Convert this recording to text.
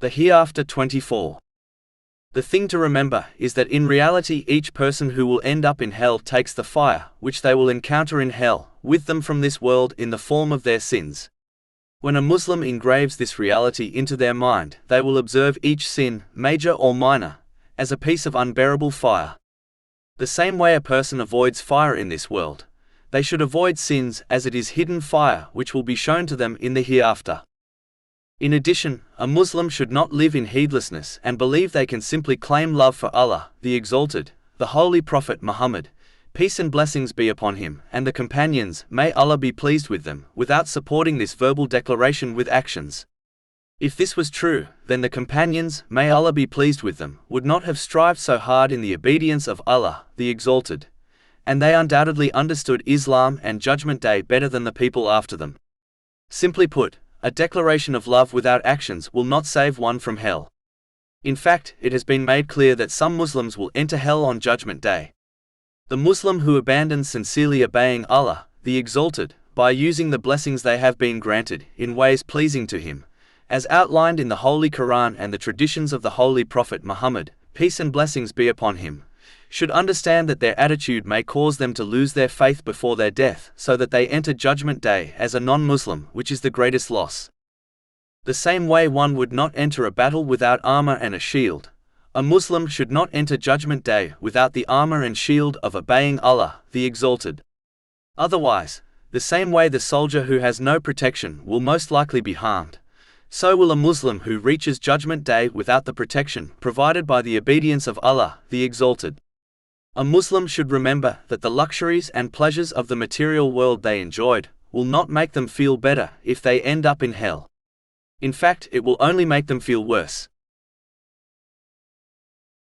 The Hereafter 24. The thing to remember is that in reality each person who will end up in hell takes the fire, which they will encounter in hell, with them from this world in the form of their sins. When a Muslim engraves this reality into their mind, they will observe each sin, major or minor, as a piece of unbearable fire. The same way a person avoids fire in this world, they should avoid sins as it is hidden fire which will be shown to them in the hereafter. In addition, a Muslim should not live in heedlessness and believe they can simply claim love for Allah, the Exalted, the Holy Prophet Muhammad, peace and blessings be upon him, and the companions, may Allah be pleased with them, without supporting this verbal declaration with actions. If this was true, then the companions, may Allah be pleased with them, would not have strived so hard in the obedience of Allah, the Exalted, and they undoubtedly understood Islam and Judgment Day better than the people after them. Simply put, a declaration of love without actions will not save one from hell. In fact, it has been made clear that some Muslims will enter hell on Judgment Day. The Muslim who abandons sincerely obeying Allah, the Exalted, by using the blessings they have been granted, in ways pleasing to him, as outlined in the Holy Quran and the traditions of the Holy Prophet Muhammad, peace and blessings be upon him, should understand that their attitude may cause them to lose their faith before their death, so that they enter Judgment Day as a non-Muslim, which is the greatest loss. The same way one would not enter a battle without armor and a shield, a Muslim should not enter Judgment Day without the armor and shield of obeying Allah, the Exalted. Otherwise, the same way the soldier who has no protection will most likely be harmed, so will a Muslim who reaches Judgment Day without the protection provided by the obedience of Allah, the Exalted. A Muslim should remember that the luxuries and pleasures of the material world they enjoyed will not make them feel better if they end up in hell. In fact, it will only make them feel worse.